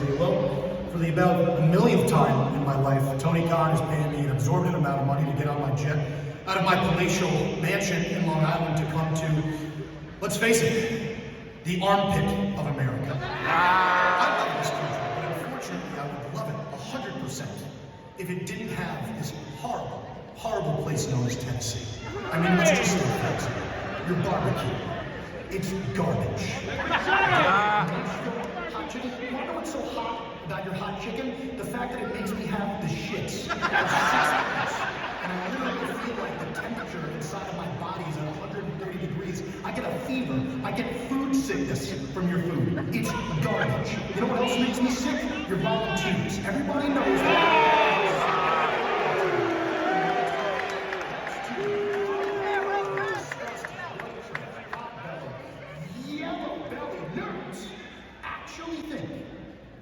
to you? Well, for the about millionth time in my life, Tony Khan is paying me an exorbitant amount of money to get on my jet out of my palatial mansion in Long Island to come to, let's face it, the armpit of America. I love this country, but unfortunately I would love it 100% if it didn't have this horrible, horrible place known as Tennessee. I mean, let's just say it. Your barbecue. It's garbage. Hot chicken. You wanna know what's so hot about your hot chicken? The fact that it makes me have the shits. And I literally feel like the temperature inside of my body is at 130 degrees. I get a fever. I get food sickness from your food. It's garbage. You know what else makes me sick? Your volunteers. Everybody knows that.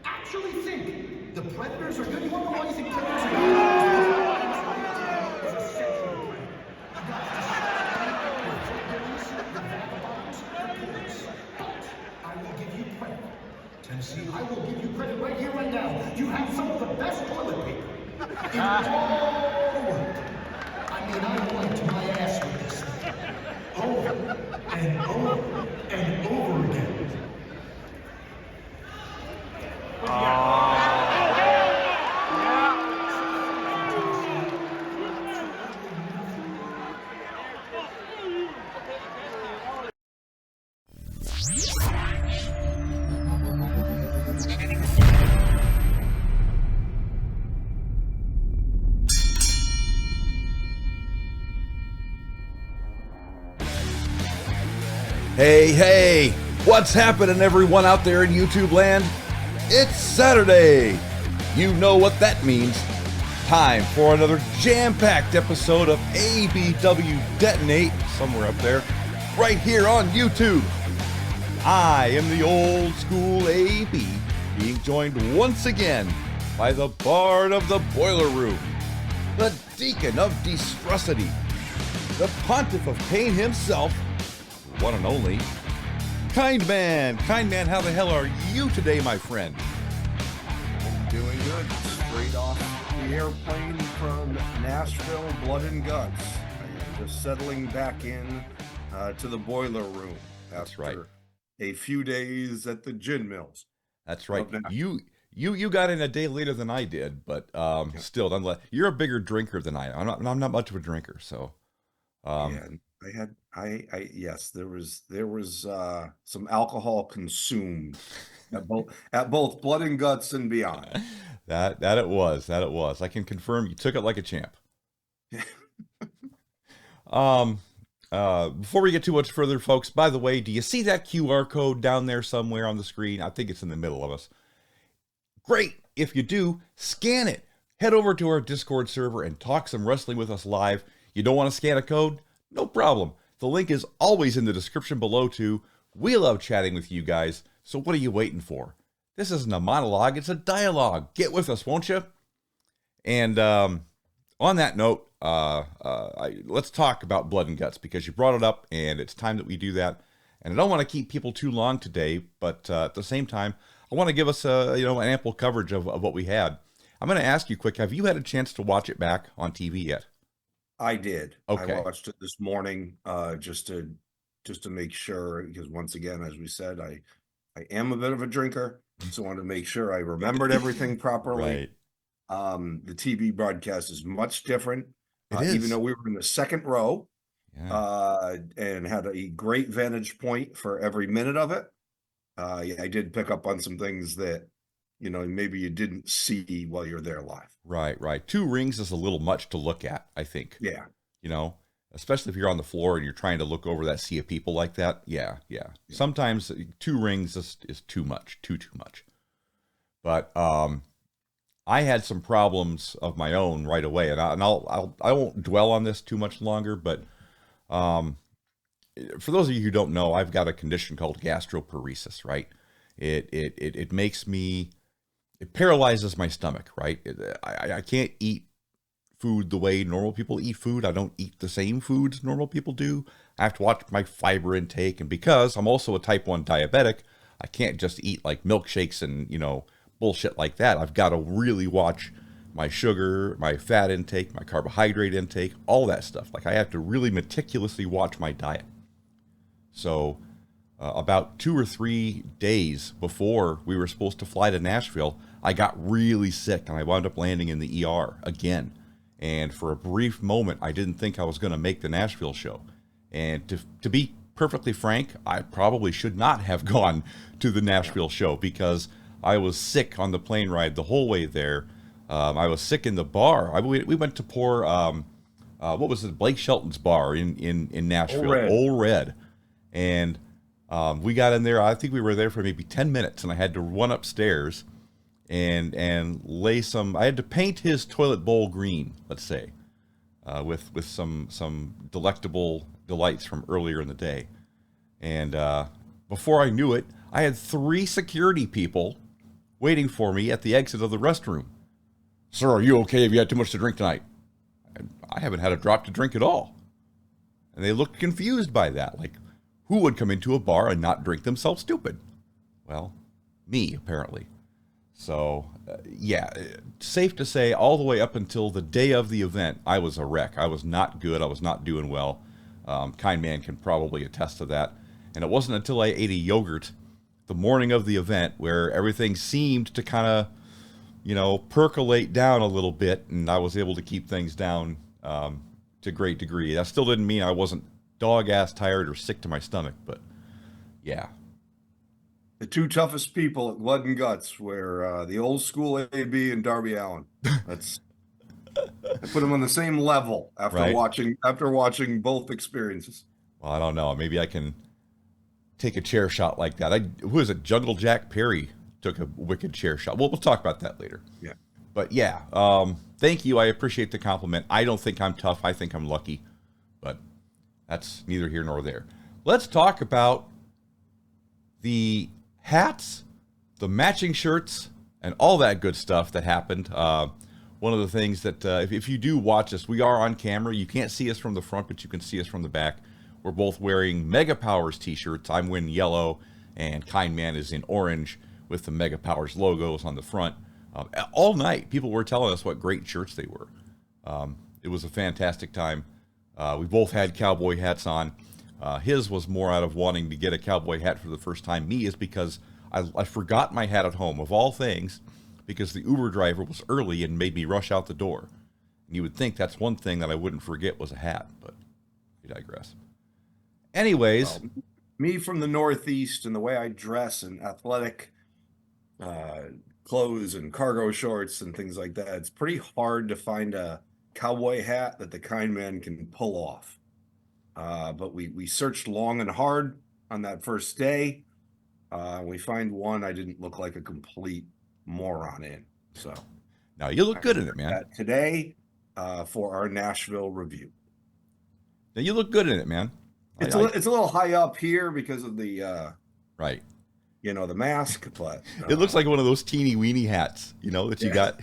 Actually think the predators are good. You want to know why you think predators are good? It's a sexual predator. You guys just the vagabonds, the pigs. But I will give you credit. Tennessee, I will give you credit right here, right now. You have some of the best toilet paper in all the world. I mean, I wiped my ass with this thing over and over and over again. Hey, what's happening, everyone out there in YouTube land? It's Saturday. You know what that means. Time for another jam-packed episode of ABW Detonate, somewhere up there, right here on YouTube. I am the old school AB, being joined once again by the Bard of the Boiler Room, the Deacon of Destrucity, the Pontiff of Pain himself, one and only, Kind Man, how the hell are you today, my friend? I'm doing good. Straight off the airplane from Nashville, blood and guts. I'm just settling back in to the boiler room. That's right. A few days at the gin mills. That's right. You got in a day later than I did, but still, nonetheless, you're a bigger drinker than I am. I'm not much of a drinker, so. Yes, there was some alcohol consumed at both blood and guts and beyond. That it was. I can confirm you took it like a champ. Before we get too much further, folks, by the way, do you see that QR code down there somewhere on the screen? I think it's in the middle of us. Great. If you do, scan it. Head over to our Discord server and talk some wrestling with us live. You don't want to scan a code? No problem. The link is always in the description below too. We love chatting with you guys, so what are you waiting for? This isn't a monologue, it's a dialogue. Get with us, won't you? And on that note, let's talk about blood and guts, because you brought it up and it's time that we do that. And I don't want to keep people too long today, but at the same time, I want to give us an ample coverage of what we had. I'm going to ask you quick, have you had a chance to watch it back on TV yet? I did. Okay. I watched it this morning just to make sure, because once again, as we said, I am a bit of a drinker, so I wanted to make sure I remembered everything properly. Right. The TV broadcast is much different, Even though we were in the second row, yeah. And had a great vantage point for every minute of it. I did pick up on some things that maybe you didn't see while you're there live. Right. 2 rings is a little much to look at, I think. Yeah. Especially if you're on the floor and you're trying to look over that sea of people like that. Yeah. Sometimes 2 rings is too much, too much. But I had some problems of my own right away, and I won't dwell on this too much longer. But for those of you who don't know, I've got a condition called gastroparesis. Right? It makes me. It paralyzes my stomach, right? I can't eat food the way normal people eat food. I don't eat the same foods normal people do. I have to watch my fiber intake. And because I'm also a type 1 diabetic, I can't just eat like milkshakes and, bullshit like that, I've got to really watch my sugar, my fat intake, my carbohydrate intake, all that stuff. Like I have to really meticulously watch my diet. So about 2 or 3 days before we were supposed to fly to Nashville, I got really sick and I wound up landing in the ER again. And for a brief moment, I didn't think I was going to make the Nashville show. And to be perfectly frank, I probably should not have gone to the Nashville show because I was sick on the plane ride the whole way there. I was sick in the bar. We went to pour, what was it, Blake Shelton's bar in Nashville, Old Red. And we got in there, I think we were there for maybe 10 minutes, and I had to run upstairs and lay some, I had to paint his toilet bowl green, let's say, with some delectable delights from earlier in the day. And before I knew it, I had 3 security people waiting for me at the exit of the restroom. Sir, are you okay? Have you had too much to drink tonight? I haven't had a drop to drink at all. And they looked confused by that. Like, who would come into a bar and not drink themselves stupid? Well, me, apparently. So, yeah, safe to say, all the way up until the day of the event, I was a wreck. I was not good. I was not doing well. Kind Man can probably attest to that. And it wasn't until I ate a yogurt the morning of the event where everything seemed to kind of, percolate down a little bit, and I was able to keep things down to a great degree. That still didn't mean I wasn't dog-ass tired or sick to my stomach, but yeah. The 2 toughest people at Blood and Guts were the old school AB and Darby Allin. I put them on the same level after watching both experiences. Well, I don't know. Maybe I can take a chair shot like that. Who is it? Jungle Jack Perry took a wicked chair shot. We'll talk about that later. Yeah. But yeah, thank you. I appreciate the compliment. I don't think I'm tough. I think I'm lucky. But that's neither here nor there. Let's talk about the hats, the matching shirts, and all that good stuff that happened. One of the things that, if you do watch us, we are on camera. You can't see us from the front, but you can see us from the back. We're both wearing Mega Powers t-shirts. I'm wearing yellow, and Kind Man is in orange with the Mega Powers logos on the front. All night, people were telling us what great shirts they were. It was a fantastic time. We both had cowboy hats on. His was more out of wanting to get a cowboy hat for the first time. Me is because I forgot my hat at home, of all things, because the Uber driver was early and made me rush out the door. And you would think that's one thing that I wouldn't forget was a hat, but we digress. Anyways. Me from the Northeast and the way I dress in athletic clothes and cargo shorts and things like that, it's pretty hard to find a cowboy hat that the Kind Man can pull off. But we searched long and hard on that first day. We find one I didn't look like a complete moron in. So now you look good in it, man. Today for our Nashville review. Now you look good in it, man. It's a little high up here because of the right. The mask, but it looks like one of those teeny weeny hats, that you got.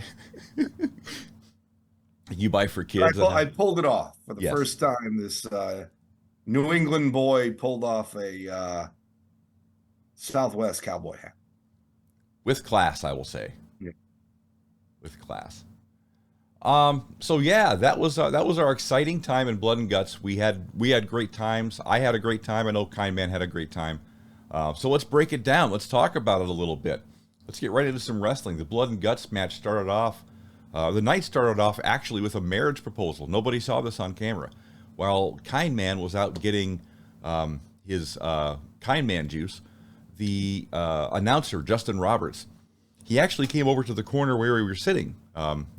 You buy for kids. I pulled it off for the first time. This New England boy pulled off a Southwest cowboy hat with class, I will say. Yeah. With class. So yeah, that was our exciting time in Blood and Guts. We had great times. I had a great time. I know Kind Man had a great time. So let's break it down. Let's talk about it a little bit. Let's get right into some wrestling. The Blood and Guts match started off. The night started off actually with a marriage proposal. Nobody saw this on camera. While Kind Man was out getting his Kind Man juice, the announcer, Justin Roberts, he actually came over to the corner where we were sitting,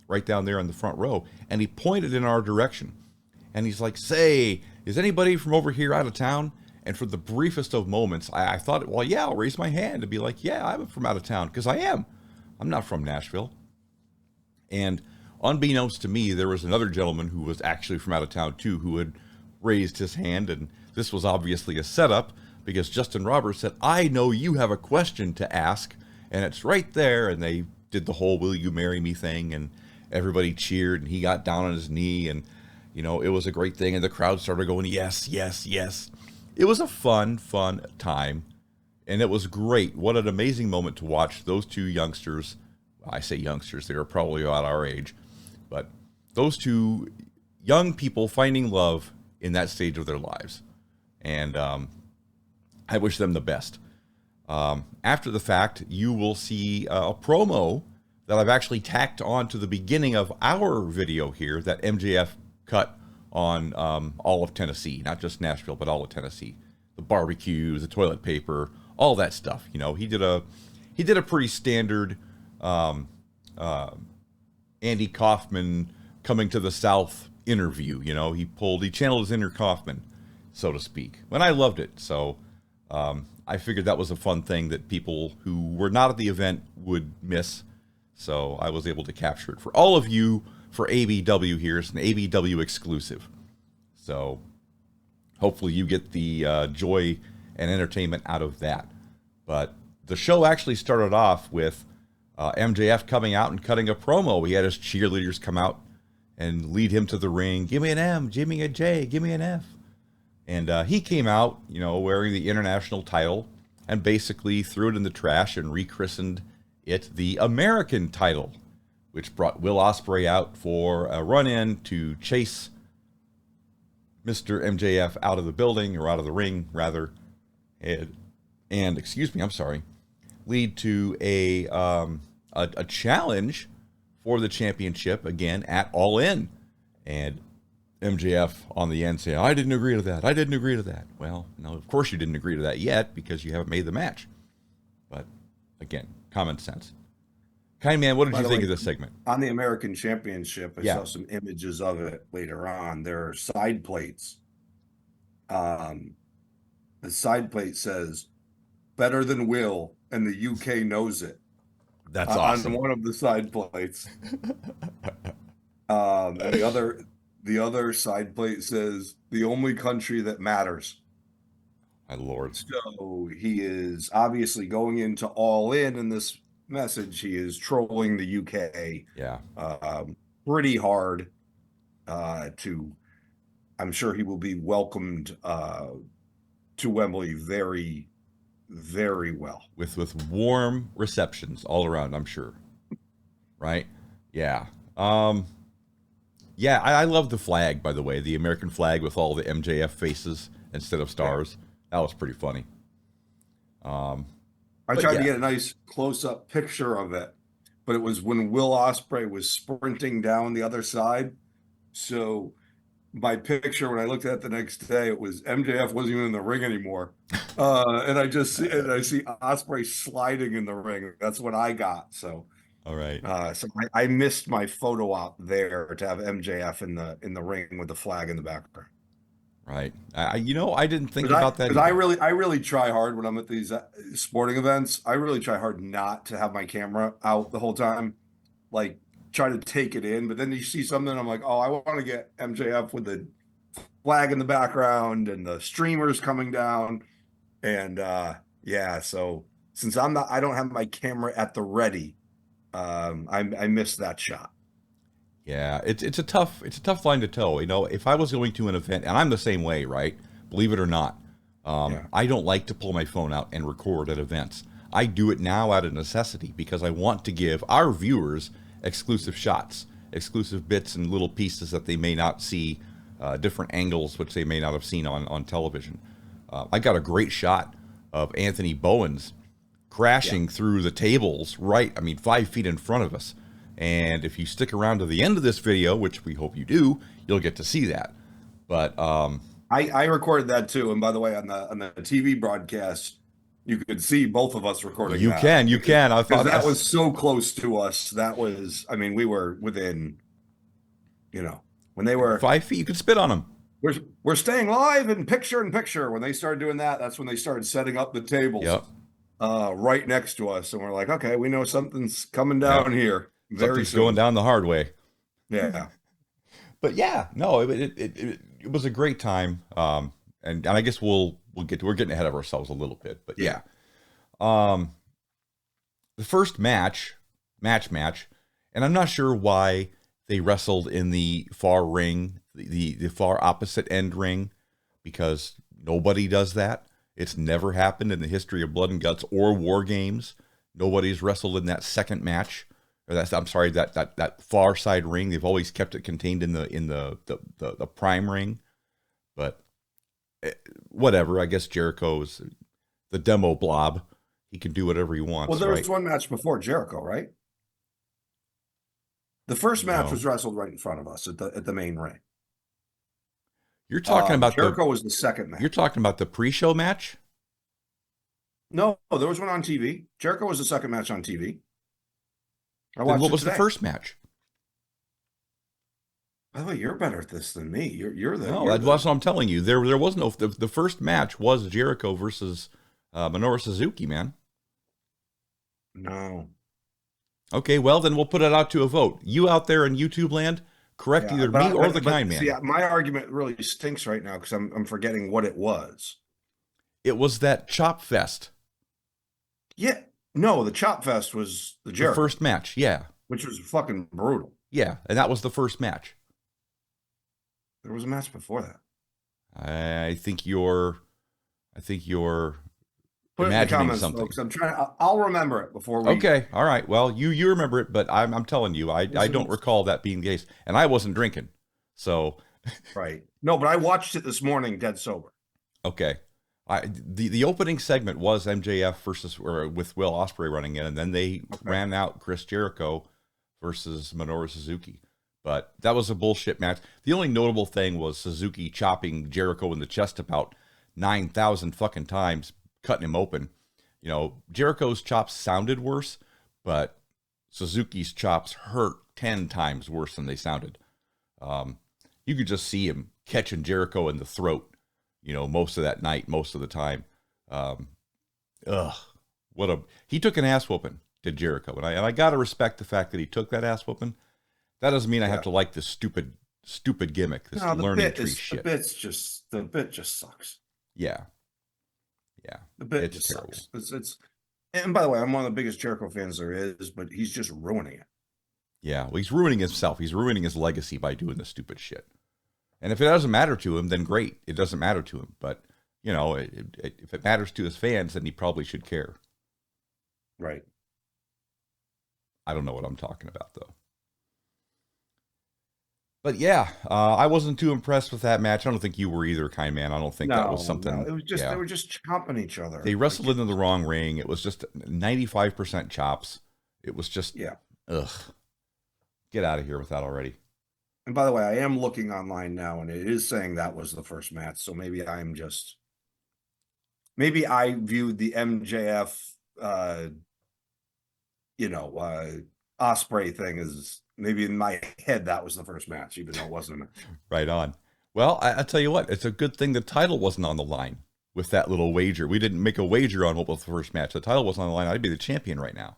right down there in the front row, and he pointed in our direction. And he's like, "Say, is anybody from over here out of town?" And for the briefest of moments, I thought, well, yeah, I'll raise my hand and be like, yeah, I'm from out of town, because I am. I'm not from Nashville. And unbeknownst to me, there was another gentleman who was actually from out of town too, who had raised his hand, and this was obviously a setup, because Justin Roberts said, "I know you have a question to ask," and it's right there. And they did the whole "Will you marry me" thing, and everybody cheered, and he got down on his knee, and it was a great thing, and the crowd started going, yes, yes, yes. It was a fun time, and it was great. What an amazing moment to watch those two youngsters well, I say youngsters, they were probably about our age, but those two young people finding love in that stage of their lives. And I wish them the best. After the fact, you will see a promo that I've actually tacked on to the beginning of our video here that MJF cut on all of Tennessee, not just Nashville, but all of Tennessee. The barbecues, the toilet paper, all that stuff. You know, he did a pretty standard Andy Kaufman coming to the South interview. You know, he channeled his inner Kaufman, so to speak. And I loved it. So I figured that was a fun thing that people who were not at the event would miss. So I was able to capture it for all of you for ABW here. It's an ABW exclusive. So hopefully you get the joy and entertainment out of that. But the show actually started off with MJF coming out and cutting a promo. He had his cheerleaders come out and lead him to the ring. Give me an M, give me a J, give me an F. And he came out, you know, wearing the international title and basically threw it in the trash and rechristened it the American title, which brought Will Ospreay out for a run-in to chase Mr. MJF out of the building, or out of the ring, rather. And excuse me, I'm sorry, lead to a challenge for the championship again at All In. And MJF on the end saying, I didn't agree to that. I didn't agree to that. Well, no, of course you didn't agree to that yet because you haven't made the match. But again, common sense. Kind Man, what did you think of this segment? On the American Championship, I Yeah. saw some images of it later on. There are side plates. The side plate says, better than Will, and the UK knows it. That's awesome. On one of the side plates. And the other side plate says, the only country that matters. My Lord. So he is obviously going into All In this message. He is trolling the UK. Yeah. Pretty hard. I'm sure he will be welcomed to Wembley very, very well. With warm receptions all around, I'm sure. Right? Yeah. Yeah, I love the flag, by the way, the American flag with all the MJF faces instead of stars. Yeah. That was pretty funny. I tried to get a nice close-up picture of it, but it was when Will Ospreay was sprinting down the other side. So my picture, when I looked at it the next day, it was MJF wasn't even in the ring anymore. And I see Ospreay sliding in the ring. That's what I got. So all right. So I missed my photo op there to have MJF in the ring with the flag in the background. Right. I didn't think about that. Because I really try hard when I'm at these sporting events. I really try hard not to have my camera out the whole time, like try to take it in. But then you see something, I'm like, oh, I want to get MJF with the flag in the background and the streamers coming down, and So since I don't have my camera at the ready, I missed that shot. Yeah, it's a tough line to toe. You know, if I was going to an event, and I'm the same way, right? Believe it or not, I don't like to pull my phone out and record at events. I do it now out of necessity because I want to give our viewers exclusive shots, exclusive bits and little pieces that they may not see, different angles which they may not have seen on television. I got a great shot of Anthony Bowens crashing through the tables, 5 feet in front of us. And if you stick around to the end of this video, which we hope you do, you'll get to see that. But I recorded that too. And by the way, on the TV broadcast, you could see both of us recording. You can. I thought that was so close to us. That was, we were within, when they were 5 feet, you could spit on them. We're staying live in picture in picture. When they started doing that, that's when they started setting up the tables right next to us. And we're like, okay, we know something's coming down here. Something's going down the hard way. Yeah. But yeah, no, it was a great time. And I guess we're getting ahead of ourselves a little bit, but yeah. The first match, and I'm not sure why they wrestled in the far ring, the far opposite end ring, because nobody does that. It's never happened in the history of Blood and Guts or War Games. Nobody's wrestled in that second match or that's, I'm sorry, that far side ring. They've always kept it contained in the prime ring, but whatever. I guess Jericho's the demo blob. He can do whatever he wants. Well, there right? was one match before Jericho, right? The first match No. was wrestled right in front of us at the main ring. You're talking about Jericho was the second match. You're talking about the pre-show match? No, there was one on TV. Jericho was the second match on TV. I Then watched what it was today. the first match? By the way, you're better at this than me. You're the No, you're that's what I'm telling you. There was no the first match was Jericho versus Minoru Suzuki, man. No. Okay, well then we'll put it out to a vote. You out there in YouTube land, correct either me or the kind man. See, my argument really stinks right now because I'm forgetting what it was. It was that chop fest. Yeah. No, the Chop Fest was the Jericho. The first match, yeah. Which was fucking brutal. Yeah, and that was the first match. There was a match before that. I think you're Put it in the imagining comments, something. folks. I'll remember it before we. Okay, all right. Well, you remember it, but I'm telling you, I don't recall that being the case, and I wasn't drinking, so. Right. No, but I watched it this morning, dead sober. Okay. The opening segment was MJF with Will Ospreay running in, and then they ran out Chris Jericho versus Minoru Suzuki. But that was a bullshit match. The only notable thing was Suzuki chopping Jericho in the chest about 9,000 fucking times, cutting him open. You know, Jericho's chops sounded worse, but Suzuki's chops hurt 10 times worse than they sounded. You could just see him catching Jericho in the throat, you know, most of that night, most of the time. He took an ass whooping to Jericho, and I gotta respect the fact that he took that ass whooping. That doesn't mean I have to like this stupid gimmick, this learning tree shit. The bit just sucks. Yeah. The bit just terrible. Sucks. It's and by the way, I'm one of the biggest Jericho fans there is, but he's just ruining it. Yeah, well, he's ruining himself. He's ruining his legacy by doing this stupid shit. And if it doesn't matter to him, then great. It doesn't matter to him. But, you know, if it matters to his fans, then he probably should care. Right. I don't know what I'm talking about, though. But yeah, I wasn't too impressed with that match. I don't think you were either, kind man. I don't think that was something. No, it was just they were just chopping each other. They wrestled into the wrong ring. It was just 95% chops. It was just ugh. Get out of here with that already. And by the way, I am looking online now, and it is saying that was the first match. So maybe I viewed the MJF, Ospreay thing as maybe in my head that was the first match, even though it wasn't a match. Right on. Well, I tell you what, it's a good thing the title wasn't on the line with that little wager. We didn't make a wager on what was the first match. The title wasn't on the line. I'd be the champion right now.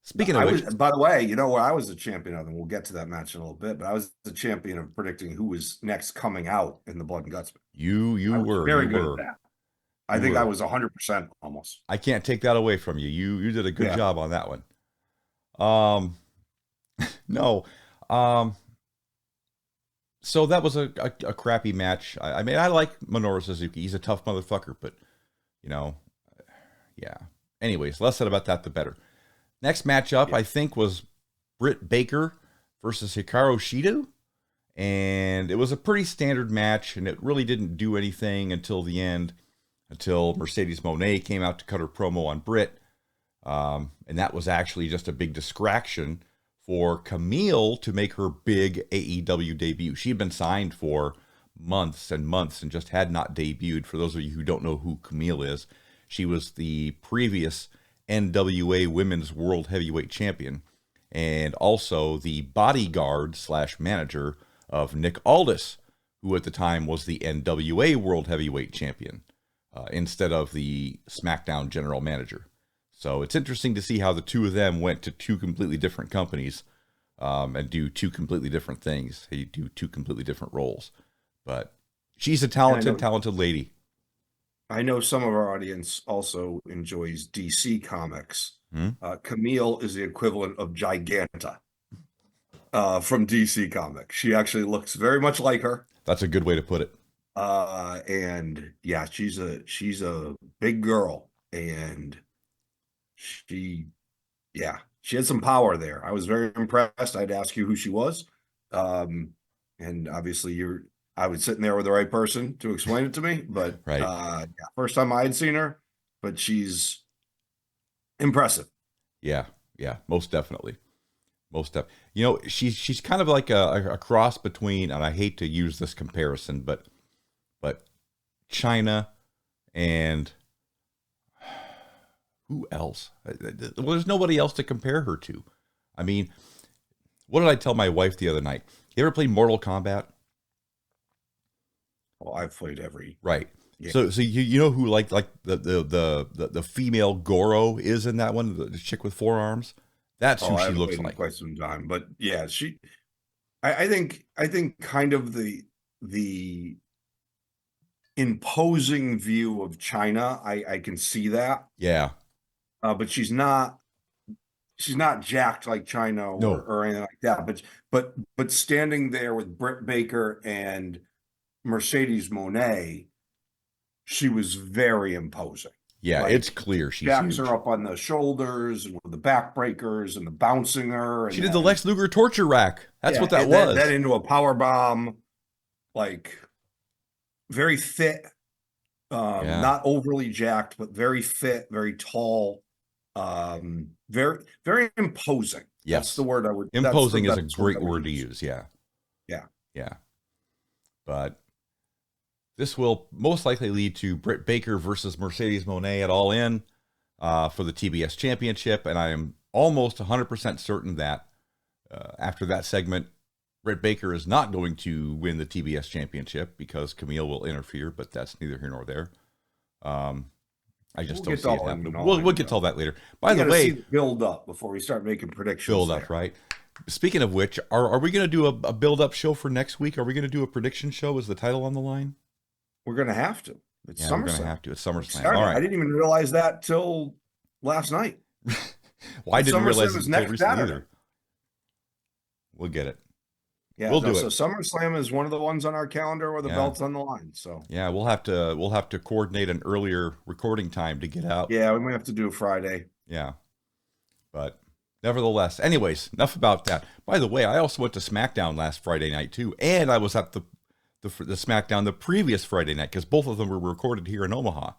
Speaking of which, by the way, you know where I was the champion of, and we'll get to that match in a little bit, but I was the champion of predicting who was next coming out in the Blood and Guts. You were very good at that. I think I was 100% almost. I can't take that away from you. You did a good job on that one. No. So that was a crappy match. I mean, I like Minoru Suzuki. He's a tough motherfucker, but, you know, yeah. Anyways, less said about that, the better. Next matchup, I think, was Britt Baker versus Hikaru Shida. And it was a pretty standard match, and it really didn't do anything until the end, until Mercedes Moné came out to cut her promo on Britt. And that was actually just a big distraction for Camille to make her big AEW debut. She had been signed for months and months and just had not debuted. For those of you who don't know who Camille is, she was the previous NWA Women's World Heavyweight Champion and also the bodyguard / manager of Nick Aldis, who at the time was the NWA World Heavyweight Champion instead of the SmackDown General Manager. So it's interesting to see how the two of them went to two completely different companies and do two completely different things. They do two completely different roles. But she's a talented lady. I know some of our audience also enjoys DC Comics. Camille is the equivalent of Giganta from DC Comics. She actually looks very much like her. That's a good way to put it. And yeah, she's a big girl, and she she had some power there. I was very impressed. I'd ask you who she was. And obviously I was sitting there with the right person to explain it to me, but Right. yeah, first time I had seen her, but she's impressive. Yeah. Yeah. Most definitely. Most definitely. You know, she's kind of like a cross between, and I hate to use this comparison, but China and who else? Well, there's nobody else to compare her to. I mean, what did I tell my wife the other night? You ever played Mortal Kombat? Well, I've played every. Right. Yeah. So you know who like the female Goro is in that one, the chick with four arms? That's who she looks like. Quite some time, but yeah, I think kind of the imposing view of China. I can see that. Yeah. But she's not jacked like China or anything like that. But standing there with Britt Baker and Mercedes Moné, she was very imposing. Yeah, like, it's clear she's jacks huge. her up on the shoulders and with the backbreakers and the bouncing her. And She did the Lex Luger torture rack. That's what that was. That into a power bomb, like very fit, not overly jacked, but very fit, very tall, very very imposing. Yes, that's the word I would. Imposing is a great word to use. Yeah, yeah, yeah. But this will most likely lead to Britt Baker versus Mercedes Moné at All In for the TBS Championship, and I am almost 100% certain that after that segment, Britt Baker is not going to win the TBS Championship because Camille will interfere, but that's neither here nor there. I just don't see it happening. We'll get to all that later. By the way, build up before we start making predictions. Build up, right? Speaking of which, are we going to do a build up show for next week? Are we going to do a prediction show? Is the title on the line? We're going to have to. It's SummerSlam. We're going to have to. It's SummerSlam. All right. I didn't even realize that till last night. Well, I didn't realize it until recently either. We'll get it. Yeah, we'll do it. So SummerSlam is one of the ones on our calendar where the belt's on the line. So yeah, we'll have to coordinate an earlier recording time to get out. Yeah, we might have to do a Friday. Yeah, but nevertheless, anyways, enough about that. By the way, I also went to SmackDown last Friday night too, and I was at the SmackDown the previous Friday night because both of them were recorded here in Omaha.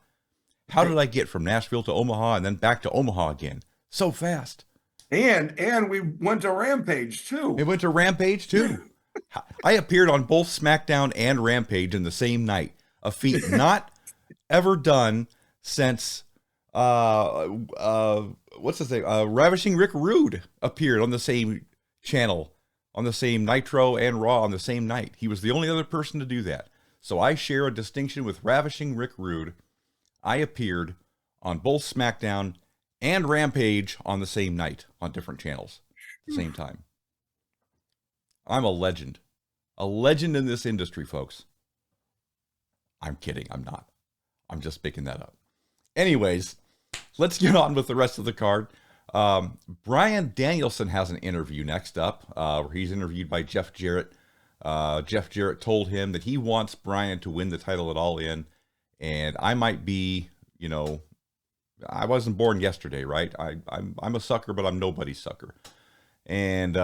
How did I get from Nashville to Omaha and then back to Omaha again so fast? And we went to Rampage too. We went to Rampage too. I appeared on both SmackDown and Rampage in the same night, a feat not ever done since what's his name? Ravishing Rick Rude appeared on the same channel, on the same Nitro and Raw on the same night. He was the only other person to do that. So I share a distinction with Ravishing Rick Rude. I appeared on both SmackDown and Rampage on the same night on different channels, same time. I'm a legend in this industry, folks. I'm kidding. I'm not. I'm just picking that up. Anyways, let's get on with the rest of the card. Bryan Danielson has an interview next up where he's interviewed by Jeff Jarrett. Jeff Jarrett told him that he wants Bryan to win the title at All In. And I might be, I wasn't born yesterday, right? I'm a sucker, but I'm nobody's sucker. And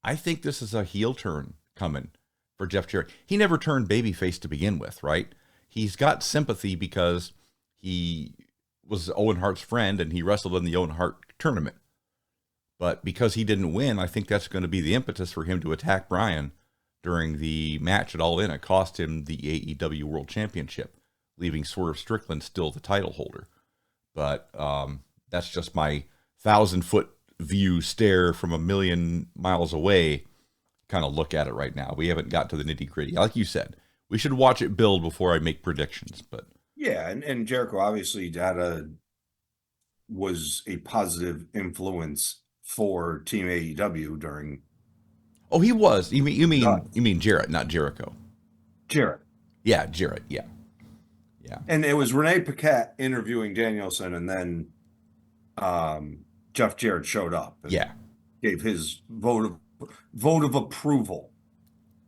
I think this is a heel turn coming for Jeff Jarrett. He never turned babyface to begin with, right? He's got sympathy because he was Owen Hart's friend and he wrestled in the Owen Hart tournament. But because he didn't win, I think that's going to be the impetus for him to attack Bryan during the match at All In. It cost him the AEW World Championship, leaving Swerve Strickland still the title holder. But that's just my 1,000-foot view stare from a million miles away kind of look at it right now. We haven't got to the nitty-gritty. Like you said, we should watch it build before I make predictions. But yeah, and Jericho obviously was a positive influence for Team AEW during. Oh, he was. You mean Jarrett, not Jericho. Jarrett. Yeah, Jarrett. Yeah. And it was Renee Paquette interviewing Danielson, and then Jeff Jarrett showed up. And gave his vote of approval.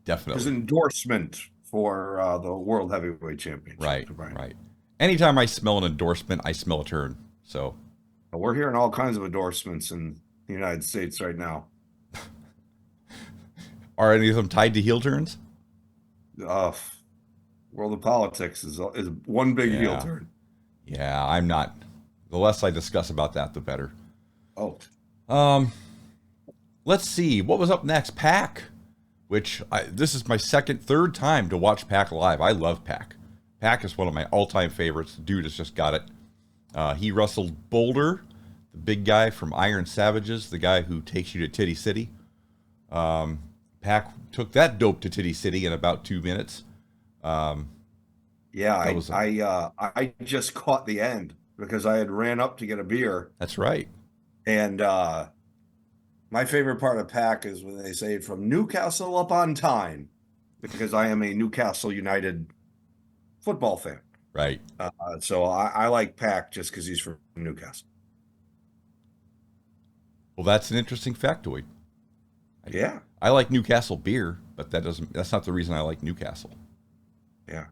Definitely. His endorsement for the World Heavyweight Championship. Right. Anytime I smell an endorsement, I smell a turn. So we're hearing all kinds of endorsements, and the United States right now. Are any of them tied to heel turns? Uh, World of politics is one big heel Yeah. turn. Yeah, I'm not. The less I discuss about that, the better. Oh, Let's see. What was up next? Pac, which this is my third time to watch Pac live. I love Pac. Pac is one of my all-time favorites. The dude has just got it. He wrestled Boulder, the big guy from Iron Savages, the guy who takes you to Titty City. Pac took that dope to Titty City in about 2 minutes. yeah. I just caught the end because I had ran up to get a beer. That's right. And my favorite part of Pac is when they say from Newcastle upon Tyne, because I am a Newcastle United football fan. Right. So I like Pac just because he's from Newcastle. Well, that's an interesting factoid. Yeah. I like Newcastle beer, but that's not the reason I like Newcastle. Yeah.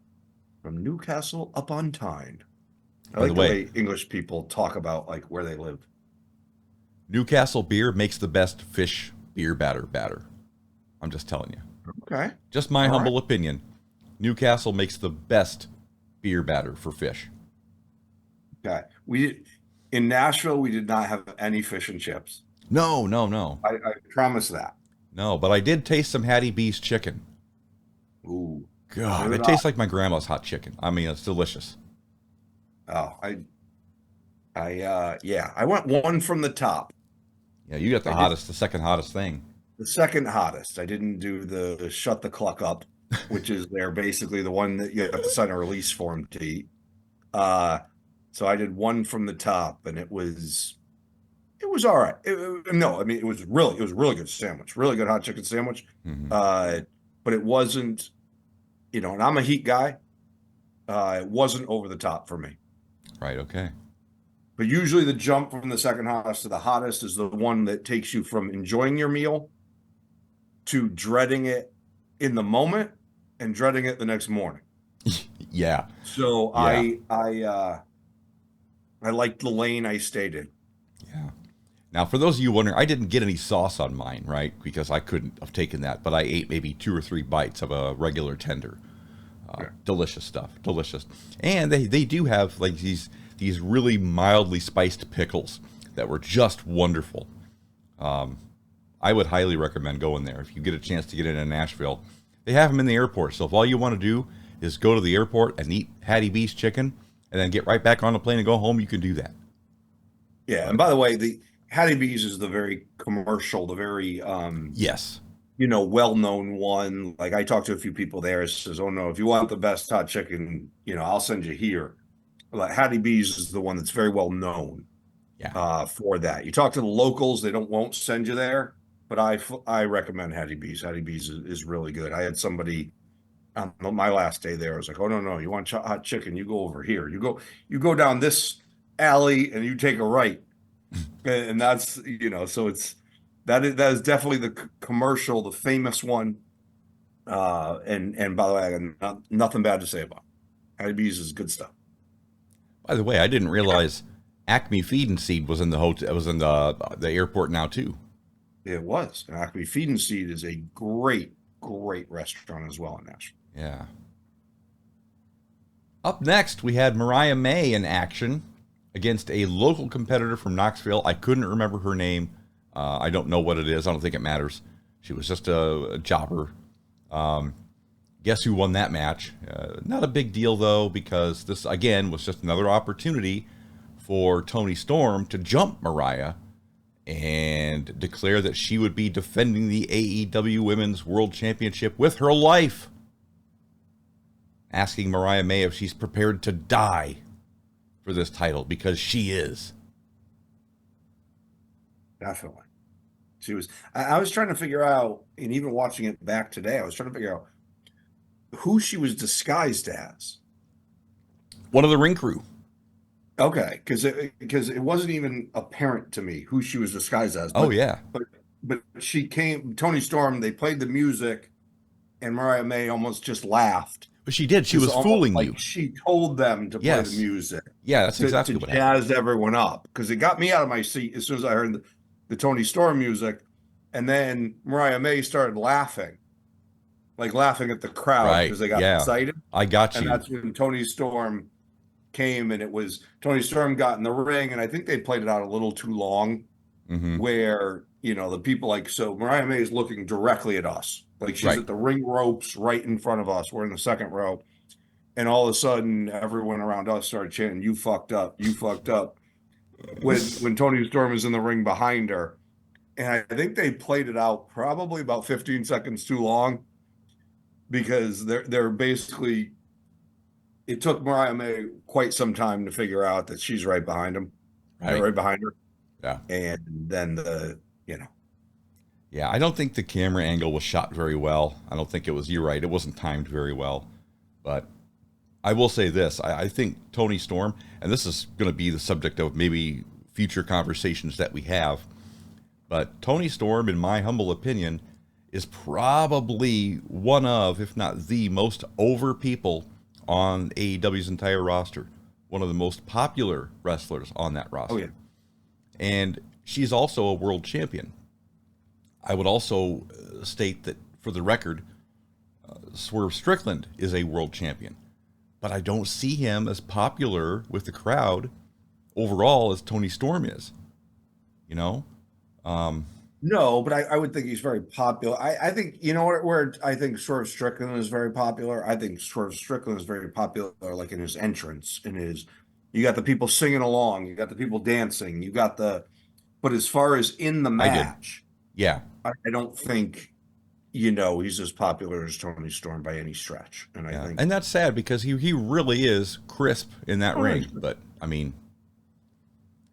From Newcastle upon Tyne. I By like the the way, way English people talk about like where they live. Newcastle beer makes the best fish beer batter. I'm just telling you. Okay. Just my All humble opinion. Newcastle makes the best beer batter for fish. Okay. In Nashville, we did not have any fish and chips. No. I promise that. No, but I did taste some Hattie B's chicken. Ooh. God, Good it tastes like my grandma's hot chicken. I mean, it's delicious. Oh, yeah. I went one from the top. Yeah, you got the second hottest thing. The second hottest. I didn't do the shut the cluck up, which is they're basically the one that you have to sign a release form to eat. So I did one from the top, and it was all right. It was really good sandwich, really good hot chicken sandwich. Mm-hmm. But it wasn't, and I'm a heat guy. It wasn't over the top for me. Right. Okay. But usually the jump from the second hottest to the hottest is the one that takes you from enjoying your meal to dreading it in the moment and dreading it the next morning. Yeah. So Yeah. I liked the lane I stayed in. Yeah. Now, for those of you wondering, I didn't get any sauce on mine, right? Because I couldn't have taken that, but I ate maybe 2 or 3 bites of a regular tender. Delicious stuff. Delicious. And they do have like these really mildly spiced pickles that were just wonderful. I would highly recommend going there if you get a chance to get into Nashville. They have them in the airport, so if all you want to do is go to the airport and eat Hattie B's chicken and then get right back on the plane and go home, you can do that. Yeah, and by the way, the Hattie B's is the very commercial, the very yes, well-known one. Like I talked to a few people there. It says, "Oh no, if you want the best hot chicken, I'll send you here." Like Hattie B's is the one that's very well known. Yeah. For that. You talk to the locals, they won't send you there, but I recommend Hattie B's. Hattie B's is really good. I had somebody on my last day there. I was like, "Oh no, you want hot chicken? You go over here. You go down this alley and you take a right." And that's so that is definitely the commercial, the famous one. And by the way, I got nothing bad to say about it. Hattie B's is good stuff. By the way, I didn't realize Acme Feed and Seed was in the hotel. It was in the airport now too. It was. Acme Feed and Seed is a great restaurant as well in Nashville. Yeah. Up next, we had Mariah May in action against a local competitor from Knoxville. I couldn't remember her name. I don't know what it is. I don't think it matters. She was just a jobber. Guess who won that match? Not a big deal, though, because this, again, was just another opportunity for Toni Storm to jump Mariah and declare that she would be defending the AEW Women's World Championship with her life, asking Mariah May if she's prepared to die for this title, because she is. Definitely. She was. I was trying to figure out, and even watching it back today, I was trying to figure out who she was disguised as. One of the ring crew. Okay, because it wasn't even apparent to me who she was disguised as. Oh yeah, but she came. Toni Storm. They played the music, and Mariah May almost just laughed. But she did. She was fooling you. She told them to play the music. Yeah, that's exactly what happened. To jazz everyone up, because it got me out of my seat as soon as I heard the Tony Storm music, and then Mariah May started laughing, like laughing at the crowd Right. because they got Yeah. excited. I got And you. that's when Tony Storm came, and it was Tony Storm got in the ring, and I think they played it out a little too long, where the people so Mariah May is looking directly at us, like she's Right. at the ring ropes right in front of us. We're in the second row, and all of a sudden, everyone around us started chanting, "You fucked up, you fucked up." When Tony Storm is in the ring behind her, and I think they played it out probably about 15 seconds too long, because they're basically. It took Mariah May quite some time to figure out that she's right behind him, right behind her. Yeah. And then Yeah, I don't think the camera angle was shot very well. I don't think it was, you're right, it wasn't timed very well. But I will say this, I think Tony Storm, and this is going to be the subject of maybe future conversations that we have, but Tony Storm, in my humble opinion, is probably one of, if not the most over people on AEW's entire roster. One of the most popular wrestlers on that roster. Oh, yeah. And she's also a world champion. I would also state that, for the record, Swerve Strickland is a world champion. But I don't see him as popular with the crowd overall as Tony Storm is. No, but I would think he's very popular. I think, where I think Swerve Strickland is very popular? I think Swerve Strickland is very popular, like in his entrance, you got the people singing along, you got the people dancing, but as far as in the match, yeah, I don't think, he's as popular as Tony Storm by any stretch. And I think, and that's sad because he really is crisp in that ring. But I mean,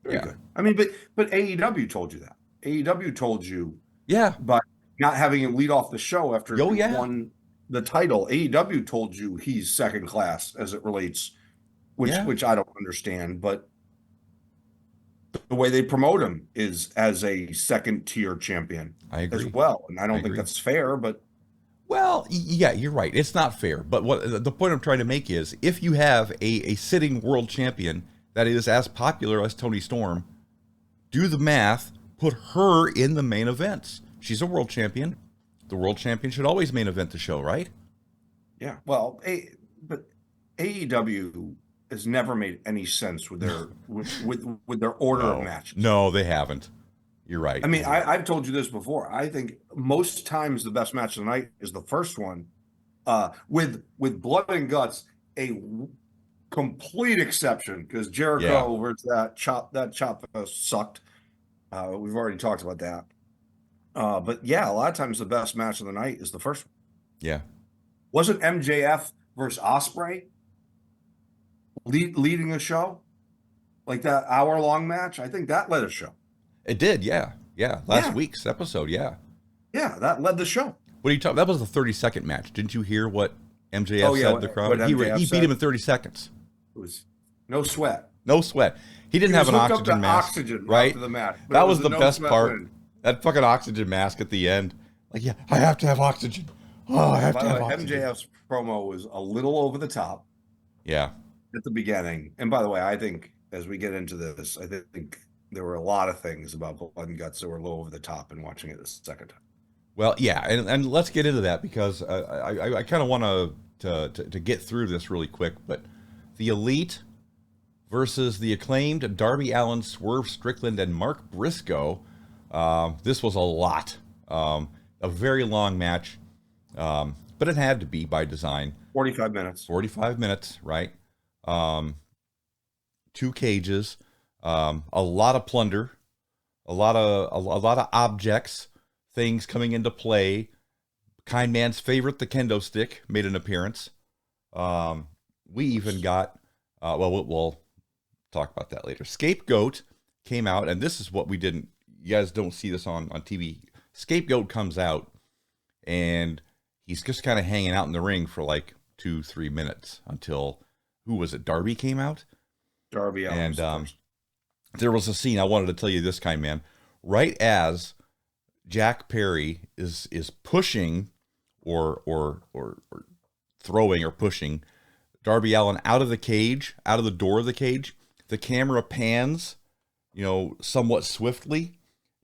very good. I mean, but AEW told you that. AEW told you, by not having him lead off the show after he won the title. AEW told you he's second class as it relates, which I don't understand, but the way they promote him is as a second tier champion. I agree as well, and I don't think that's fair. But yeah, you're right. It's not fair. But what the point I'm trying to make is, if you have a sitting world champion that is as popular as Tony Storm, do the math. Put her in the main events. She's a world champion. The world champion should always main event the show, right? Yeah. Well, but AEW has never made any sense with their with their order of matches. No, they haven't. You're right. I mean, I've told you this before. I think most times the best match of the night is the first one, with blood and guts. A complete exception, because Jericho versus that chop sucked. We've already talked about that. But yeah, a lot of times the best match of the night is the first one. Yeah. Wasn't MJF versus Ospreay leading a show? Like that hour-long match? I think that led a show. It did, yeah. Yeah. Last week's episode, yeah. Yeah, that led the show. What are you talking? That was the 30-second match. Didn't you hear what MJF said to the crowd? He beat him in 30 seconds. It was no sweat. No sweat. He didn't have an oxygen mask, right? After the match, that was the best part. That fucking oxygen mask at the end. Like, yeah, I have to have oxygen. Oh, I have to have oxygen. MJF's promo was a little over the top. Yeah. At the beginning. And by the way, I think as we get into this, I think there were a lot of things about Blood and Guts that were a little over the top in watching it the second time. Well, yeah, and let's get into that, because I kind of want to get through this really quick. But the Elite versus the Acclaimed, Darby Allin, Swerve Strickland, and Mark Briscoe. This was a lot. A very long match, but it had to be by design. 45 minutes. 45 minutes, right? 2 cages, a lot of plunder, a lot of objects, things coming into play. Kind Man's favorite, the kendo stick, made an appearance. We even got, we'll talk about that later. Scapegoat came out, and this is what we didn't, you guys don't see this on TV. Scapegoat comes out, and he's just kind of hanging out in the ring for like 2-3 minutes until, who was it? Darby came out? Darby Allin. And there was a scene, I wanted to tell you this, Kind Man. Right as Jack Perry is pushing or throwing or pushing Darby Allin out of the cage, out of the door of the cage, the camera pans, somewhat swiftly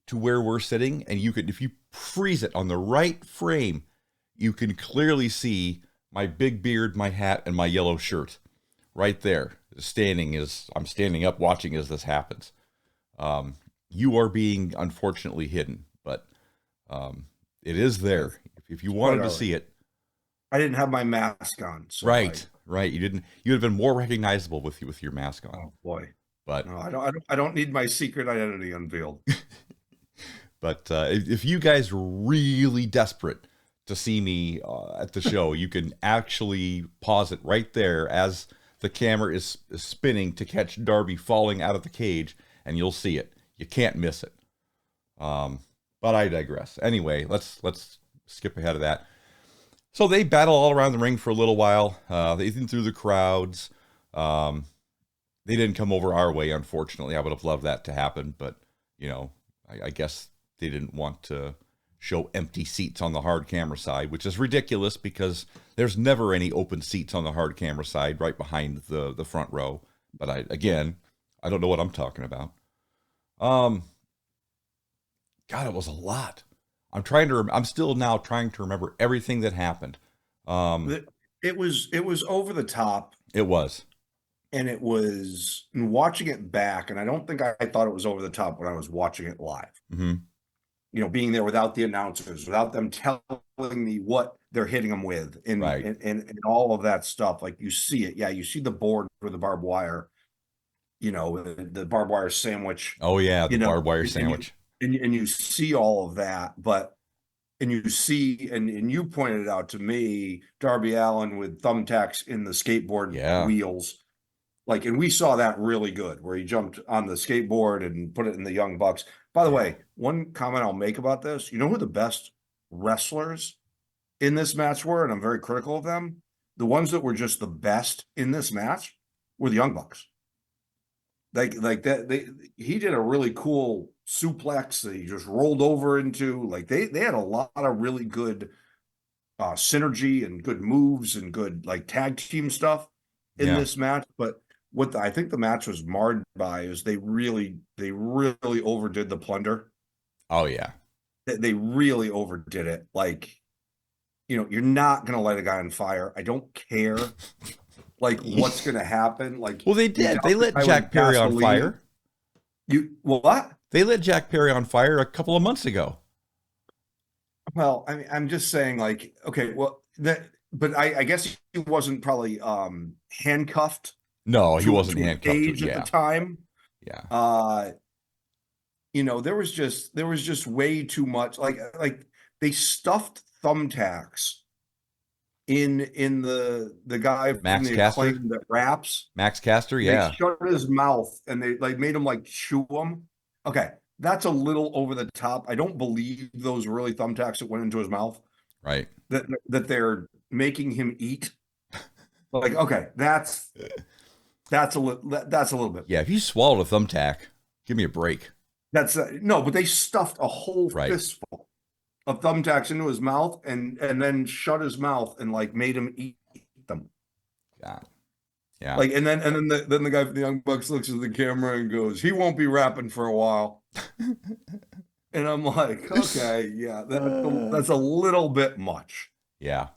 to where we're sitting, and you could, if you freeze it on the right frame, you can clearly see my big beard, my hat, and my yellow shirt right there. I'm standing up watching as this happens. You are being unfortunately hidden, but it is there. If you wanted to see it. I didn't have my mask on. So right. You didn't. You'd have been more recognizable with your mask on. Oh boy. But no, I don't need my secret identity unveiled. But if you guys are really desperate to see me at the show, you can actually pause it right there as the camera is spinning to catch Darby falling out of the cage, and you'll see it. You can't miss it. But I digress. Anyway, let's skip ahead of that. So they battle all around the ring for a little while. They even through the crowds. They didn't come over our way, unfortunately. I would have loved that to happen, but you know, I guess they didn't want to show empty seats on the hard camera side, which is ridiculous because there's never any open seats on the hard camera side right behind the front row. But I don't know what I'm talking about. God, it was a lot. I'm still now trying to remember everything that happened. It was over the top. It was. And it was, and watching it back, and I don't think I thought it was over the top when I was watching it live. Mm-hmm. You know, being there without the announcers, without them telling me what they're hitting them with, and all of that stuff. Like you see it, yeah, you see the board with the barbed wire, you know, the barbed wire sandwich. Oh yeah, the barbed wire sandwich. And you see all of that, and you see, and you pointed it out to me, Darby Allin with thumbtacks in the skateboard wheels. Like, and we saw that really good, where he jumped on the skateboard and put it in the Young Bucks. By the way, one comment I'll make about this, you know who the best wrestlers in this match were? And I'm very critical of them. The ones that were just the best in this match were the Young Bucks. Like that, he did a really cool suplex that he just rolled over into. Like they had a lot of really good synergy and good moves and good like tag team stuff in this match. But what I think the match was marred by is they really overdid the plunder. Oh yeah. They really overdid it. Like, you know, you're not going to light a guy on fire. I don't care like what's going to happen. Like, well, they did. They lit Jack Perry on fire. What? They lit Jack Perry on fire a couple of months ago. Well, I mean, I'm just saying like, okay, well but I guess he wasn't probably handcuffed. No, he wasn't handcuffed at the time. Yeah. You know, there was just way too much. Like they stuffed thumbtacks in the guy Max from the Caster Acclaim that raps. Max Caster, yeah. They shut his mouth and they like made him like chew him. Okay, that's a little over the top. I don't believe those were really thumbtacks that went into his mouth. Right. That they're making him eat. Like, okay, that's a little bit. Yeah, if you swallowed a thumbtack, give me a break. That's no, but they stuffed a whole fistful of thumbtacks into his mouth and then shut his mouth and like made him eat them. Yeah. Like and then the guy from the Young Bucks looks at the camera and goes, "He won't be rapping for a while." And I'm like, okay, yeah, that's a little bit much. Yeah.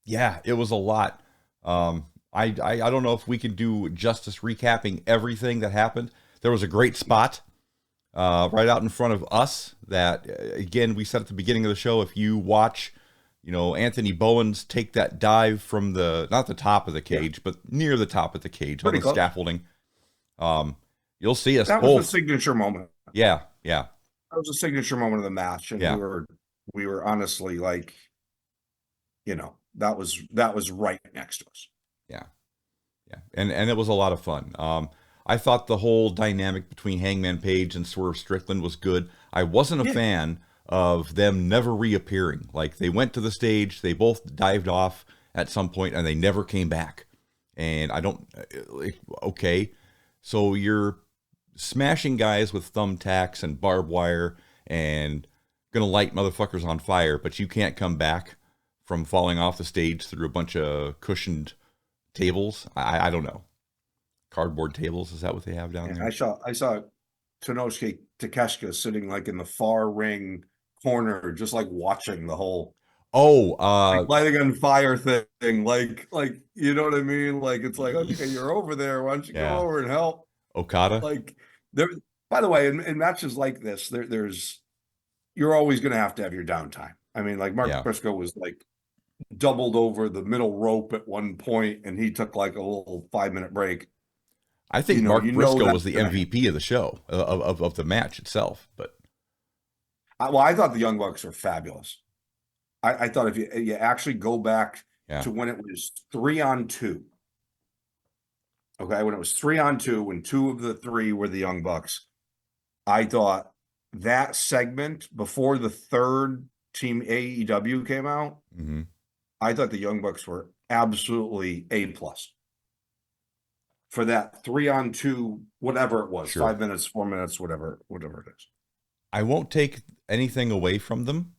Yeah, it was a lot. I don't know if we can do justice recapping everything that happened. There was a great spot right out in front of us that, again, we said at the beginning of the show, if you watch, you know, Anthony Bowens take that dive from not the top of the cage, but near the top of the cage on the scaffolding, you'll see us both. That was a signature moment. Yeah. That was a signature moment of the match. And we were honestly like, you know, that was right next to us. Yeah. And it was a lot of fun. I thought the whole dynamic between Hangman Page and Swerve Strickland was good. I wasn't a fan of them never reappearing. Like they went to the stage, they both dived off at some point and they never came back. And I don't, okay. So you're smashing guys with thumbtacks and barbed wire and gonna light motherfuckers on fire, but you can't come back from falling off the stage through a bunch of cushioned tables. I don't know. Cardboard tables, is that what they have down And there? I saw Tenosuke Takeshita sitting like in the far ring corner, just like watching the whole Oh, like lighting on fire thing. Like you know what I mean? Like it's like, okay, you're over there. Why don't you go yeah, over and help? Okada. Like there. By the way, in matches like this, there's you're always going to have your downtime. I mean, like Mark Yeah, Briscoe was like doubled over the middle rope at one point, and he took like a little 5-minute break. I think You Mark know Briscoe that's was the going to happen. MVP of the show of the match itself. But Well, I thought the Young Bucks were fabulous. I thought if you actually go back yeah, to when it was 3-on-2, okay, when it was 3-on-2, when two of the three were the Young Bucks, I thought that segment before the third team AEW came out, hmm I thought the Young Bucks were absolutely A+ for that 3-on-2, whatever it was, sure. 5 minutes, 4 minutes, whatever it is. I won't take anything away from them.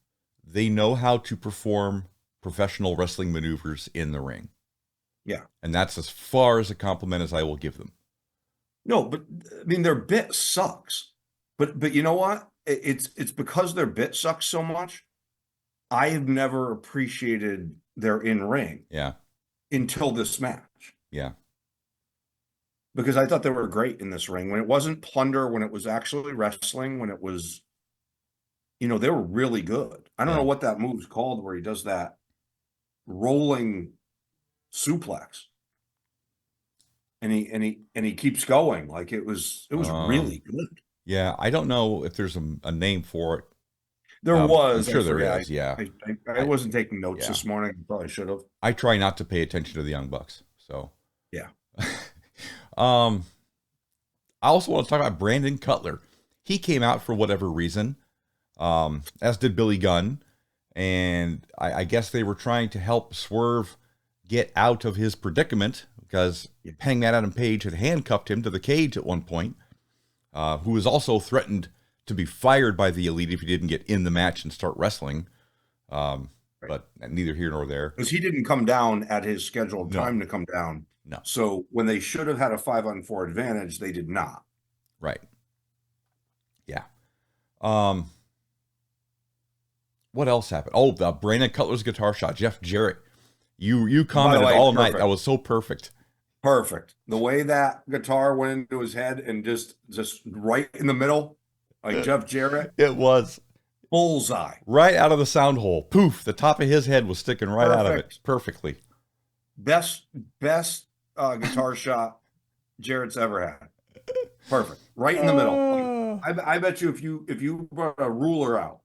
They know how to perform professional wrestling maneuvers in the ring. Yeah. And that's as far as a compliment as I will give them. No, but I mean their bit sucks. But you know what? It's because their bit sucks so much. I have never appreciated their in-ring Yeah, until this match. yeah, Because I thought they were great in this ring. When it wasn't plunder, when it was actually wrestling, when it was, they were really good. I don't know yeah. what that move's called where he does that rolling suplex. And he keeps going. Like it was really good. Yeah, I don't know if there's a name for it. There I'm was, I sure there forget. is. Yeah, I I wasn't taking notes yeah. this morning. Probably should have. I try not to pay attention to the Young Bucks. So, Yeah. um, I also want to talk about Brandon Cutler. He came out for whatever reason, as did Billy Gunn, and I guess they were trying to help Swerve get out of his predicament because Hangman Adam Page had handcuffed him to the cage at one point, who was also threatened to be fired by the Elite if he didn't get in the match and start wrestling. But neither here nor there. Because he didn't come down at his scheduled No, time to come down. no, So when they should have had a 5-on-4 advantage, they did not. right. Yeah. What else happened? Oh, the Brandon Cutler's guitar shot. Jeff Jarrett. You commented way, all night. perfect. That was so perfect. Perfect. The way that guitar went into his head and just right in the middle, like Jeff Jarrett, It was bullseye. right out of the sound hole. Poof, the top of his head was sticking right out of it perfectly. Best guitar shot Jarrett's ever had. Perfect. Right in the middle. Like, I bet you if you brought a ruler out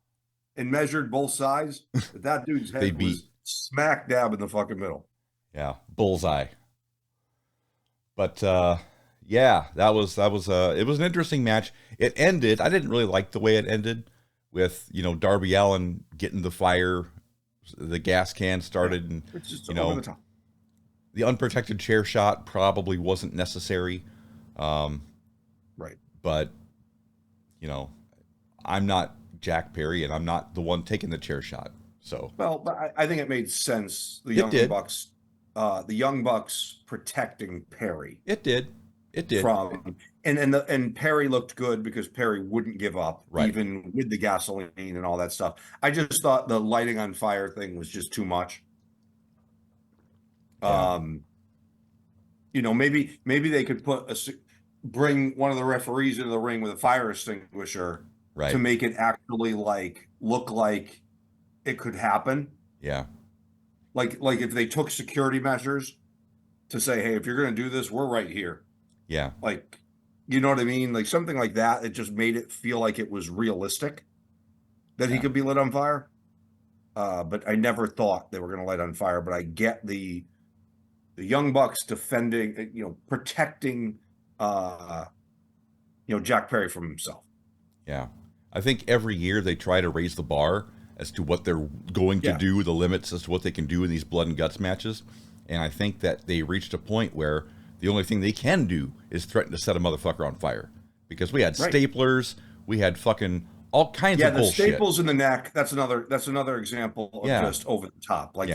and measured both sides, that dude's head They'd be- was smack dab in the fucking middle. Yeah, bullseye. But yeah, it was an interesting match. It ended. I didn't really like the way it ended with, Darby Allin getting the fire, the gas can started, and It's just over the top. the unprotected chair shot probably wasn't necessary. Right. But I'm not Jack Perry, and I'm not the one taking the chair shot. So Well, but I think it made sense. The Young Bucks protecting Perry. it did. From and Perry looked good because Perry wouldn't give up, Right. even with the gasoline and all that stuff. I just thought the lighting on fire thing was just too much. Yeah. Maybe they could bring one of the referees into the ring with a fire extinguisher Right. to make it actually look like it could happen. Yeah. Like if they took security measures to say, hey, if you're going to do this, we're right here. Yeah. Like, you know what I mean? Like something like that. It just made it feel like it was realistic that he could be lit on fire. But I never thought they were going to light on fire. But I get the Young Bucks defending, protecting, Jack Perry from himself. Yeah. I think every year they try to raise the bar as to what they're going to do, the limits as to what they can do in these blood and guts matches. And I think that they reached a point where the only thing they can do is threaten to set a motherfucker on fire. Because we had staplers, we had fucking all kinds of bullshit. Yeah, the staples in the neck, that's another example of just over the top. Like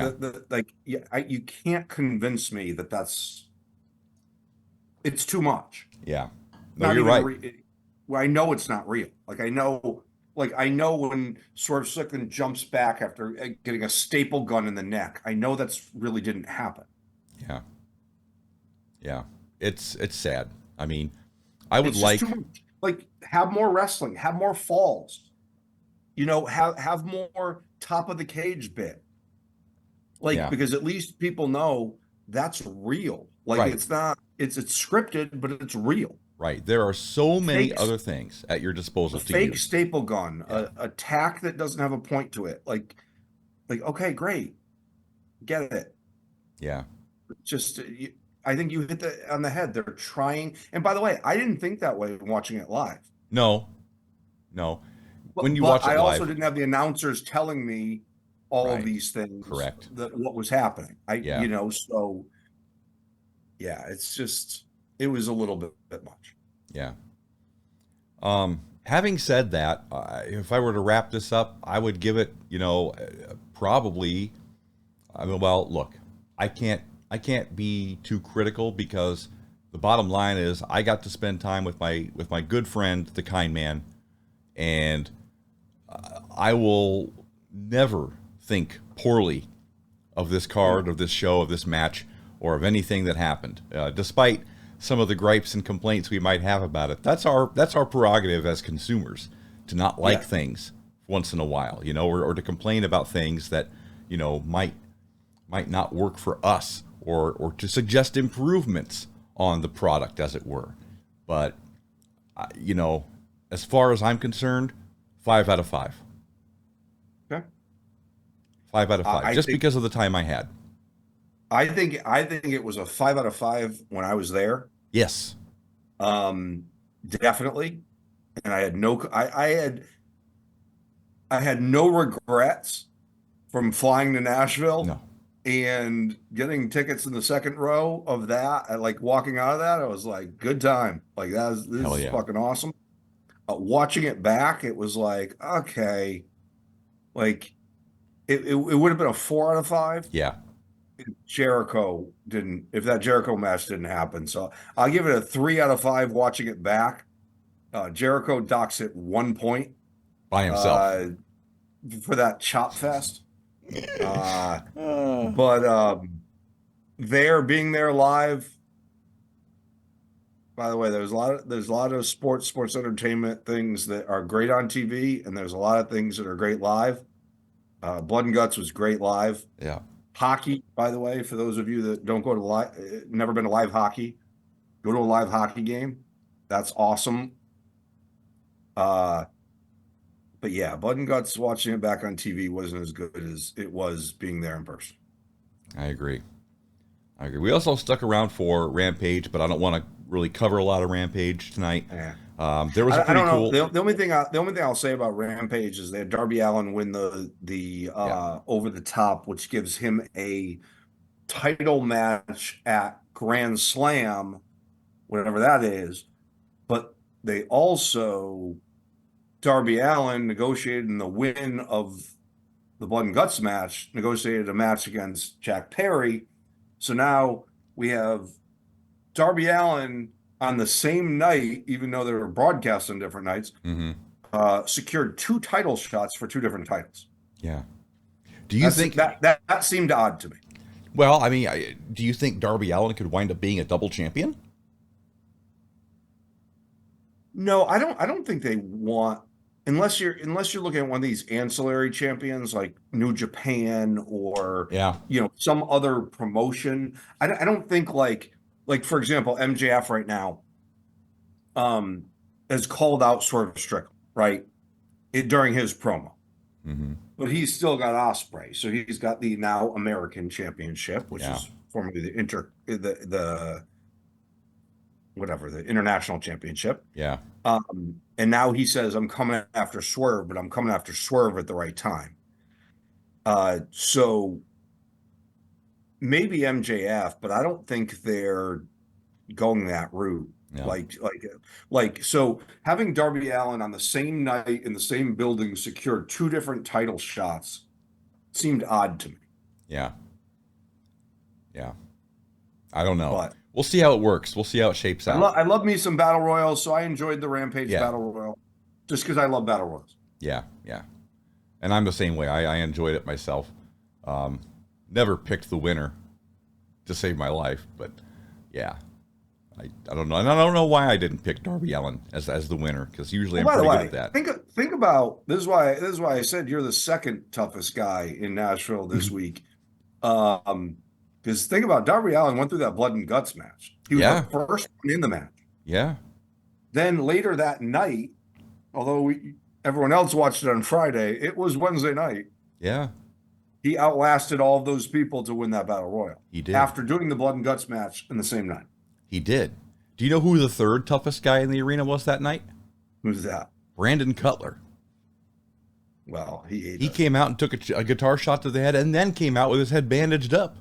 you can't convince me that that's It's too much. Yeah. No, Not you're even right. well, I know it's not real. Like I know when Swerve Strickland jumps back after getting a staple gun in the neck. I know that's really didn't happen. Yeah. Yeah. It's sad. I mean, I would It's just too like, much. Like, have more wrestling, have more falls. Have more top of the cage bit. Like, yeah, because at least people know that's real. Like, right. it's not it's scripted, but it's real. Right. There are so many Fakes other things at your a disposal to fake use. staple gun, Yeah. a tack that doesn't have a point to it. Like okay, great, get it. Yeah. Just I think you hit on the head. They're trying. And by the way, I didn't think that way watching it live. No, no. When you But watch it I also live, didn't have the announcers telling me all of right. these things Correct. that what was happening. Yeah. So yeah, it was a little bit much. Yeah. Having said that, if I were to wrap this up, I would give it, probably. I mean, well, look, I can't be too critical because the bottom line is I got to spend time with my good friend, the Kind Man, and I will never think poorly of this card, of this show, of this match, or of anything that happened, despite some of the gripes and complaints we might have about it. That's our prerogative as consumers to not like Yeah. things once in a while, or to complain about things that might not work for us, or to suggest improvements on the product, as it were. But as far as I'm concerned, 5 out of 5. Okay. 5 out of 5, I just think because of the time I had. I think it was a 5 out of 5 when I was there. Yes. Um, Definitely. And I had no regrets from flying to Nashville No. and getting tickets in the second row of that. Like walking out of that, I was like, good time. Like this Hell is yeah. fucking awesome. Watching it back, it was like, okay, like it would have been a 4 out of 5. Yeah. If that Jericho match didn't happen. So I'll give it a 3 out of 5 watching it back. Jericho docks it 1 point By himself. uh, for that chop fest. Uh, Uh, but being there live. By the way, there's a lot of sports entertainment things that are great on TV, and there's a lot of things that are great live. Blood and Guts was great live. yeah. Hockey, by the way, for those of you that don't go to never been to live hockey, go to a live hockey game. That's awesome. Uh, but yeah, Blood and Guts watching it back on TV wasn't as good as it was being there in person. I agree. We also stuck around for Rampage, but I don't want to really cover a lot of Rampage tonight. Yeah. There was a I pretty don't know. cool. The only thing I'll say about Rampage is they had Darby Allin win the Yeah. over the top, which gives him a title match at Grand Slam, whatever that is. But they also Darby Allin negotiated in the win of the Blood and Guts match, negotiated a match against Jack Perry. So now we have Darby Allin on the same night, even though they were broadcast on different nights, Hmm. secured 2 title shots for 2 different titles. Yeah. Do you think? That seemed odd to me. Well, I mean, do you think Darby Allin could wind up being a double champion? No, I don't think they want unless you're looking at one of these ancillary champions like New Japan or Yeah. some other promotion. I don't think like for example MJF right now um has called out Swerve Strickland right during his promo. Hmm. But he's still got Osprey, so he's got the now American Championship, which Yeah. is formerly the whatever the International Championship. Yeah. And now he says, "I'm coming after Swerve, but I'm coming after Swerve at the right time." So maybe MJF, but I don't think they're going that route. Yeah. So having Darby Allin on the same night in the same building secure 2 different title shots seemed odd to me. Yeah. Yeah. I don't know. But We'll see how it works. We'll see how it shapes out. I love me some battle royals, so I enjoyed the Rampage Yeah. battle royal just because I love battle royals. Yeah, yeah. And I'm the same way. I enjoyed it myself. Never picked the winner to save my life, but yeah. I don't know. And I don't know why I didn't pick Darby Allin as the winner, because usually I'm pretty good at that. Think about this is why I said you're the second toughest guy in Nashville this week. Because think about Darby Allin went through that blood and guts match. He was the first one in the match. Yeah. Then later that night, although everyone else watched it on Friday, it was Wednesday night. Yeah. He outlasted all of those people to win that battle royal. He did. After doing the blood and guts match in the same night. He did. Do you know who the third toughest guy in the arena was that night? Who's that? Brandon Cutler. Well, he came out and took a guitar shot to the head, and then came out with his head bandaged up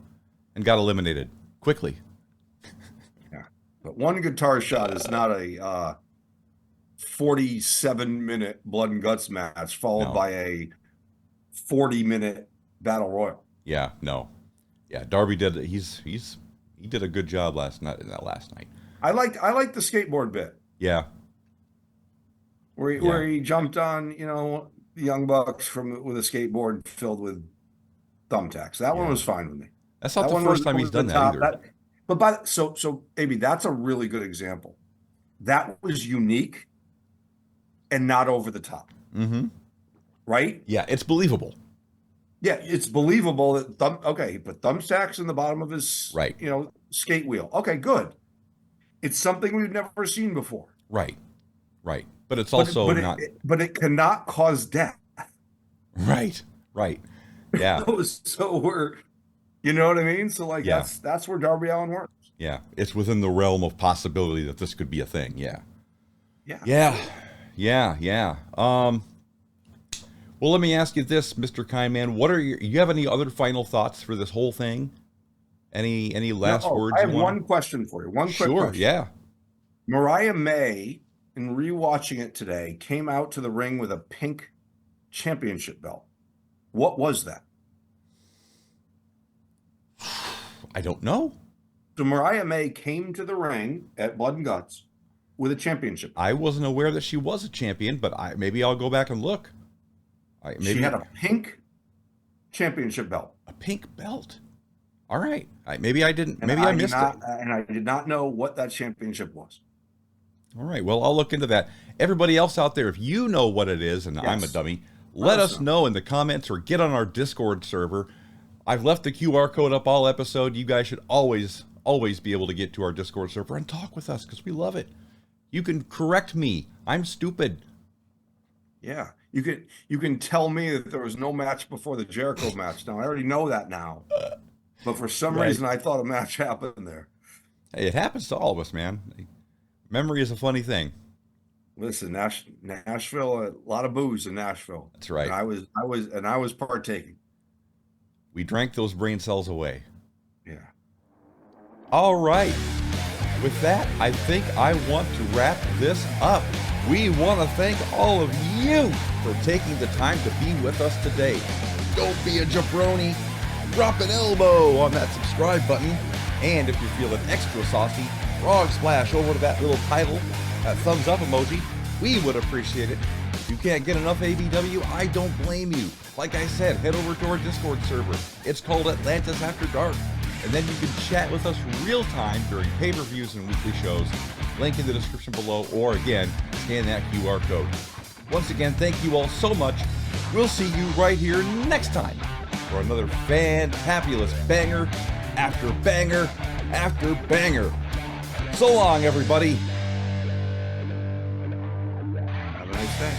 and got eliminated quickly. Yeah. But one guitar shot is not a 47-minute blood and guts match followed by a 40-minute battle royal. Yeah, no. Yeah, Darby did he did a good job last night. I liked the skateboard bit. Yeah. Where he jumped on, the Young Bucks with a skateboard filled with thumbtacks. That one was fine with me. That's not the first time he's done that either. So AB, that's a really good example. That was unique and not over the top. Mm-hmm. Right? Yeah, it's believable. Yeah, it's believable that he put thumbtacks in the bottom of his skate wheel. Okay, good. It's something we've never seen before. Right. But it's also but it cannot cause death. Right. Yeah. So we're, you know what I mean? So that's where Darby Allin works. Yeah. It's within the realm of possibility that this could be a thing. Yeah. Well, let me ask you this, Mr. Kindman. You have any other final thoughts for this whole thing? Any last words? I have one question for you. One quick question. Yeah. Mariah May, in rewatching it today, came out to the ring with a pink championship belt. What was that? I don't know. So Mariah May came to the ring at Blood and Guts with a championship. I wasn't aware that she was a champion, but maybe I'll go back and look. She had a pink championship belt. A pink belt. All right. Maybe I didn't. Maybe I missed it. And I did not know what that championship was. All right. Well, I'll look into that. Everybody else out there, if you know what it is, and I'm a dummy, let us know in the comments or get on our Discord server. I've left the QR code up all episode. You guys should always be able to get to our Discord server and talk with us because we love it. You can correct me. I'm stupid. Yeah. You can tell me that there was no match before the Jericho match. Now, I already know that now. But for some reason, I thought a match happened there. Hey, it happens to all of us, man. Memory is a funny thing. Listen, Nashville, a lot of booze in Nashville. That's right. And I was partaking. We drank those brain cells away. Yeah. All right. With that, I think I want to wrap this up. We want to thank all of you for taking the time to be with us today. Don't be a jabroni. Drop an elbow on that subscribe button. And if you're feeling extra saucy, frog splash over to that little title, that thumbs up emoji. We would appreciate it. If you can't get enough ABW, I don't blame you. Like I said, head over to our Discord server. It's called Atlantis After Dark. And then you can chat with us real time during pay-per-views and weekly shows. Link in the description below, or again, scan that QR code. Once again, thank you all so much. We'll see you right here next time for another fantabulous banger after banger after banger. So long, everybody. Have a nice day.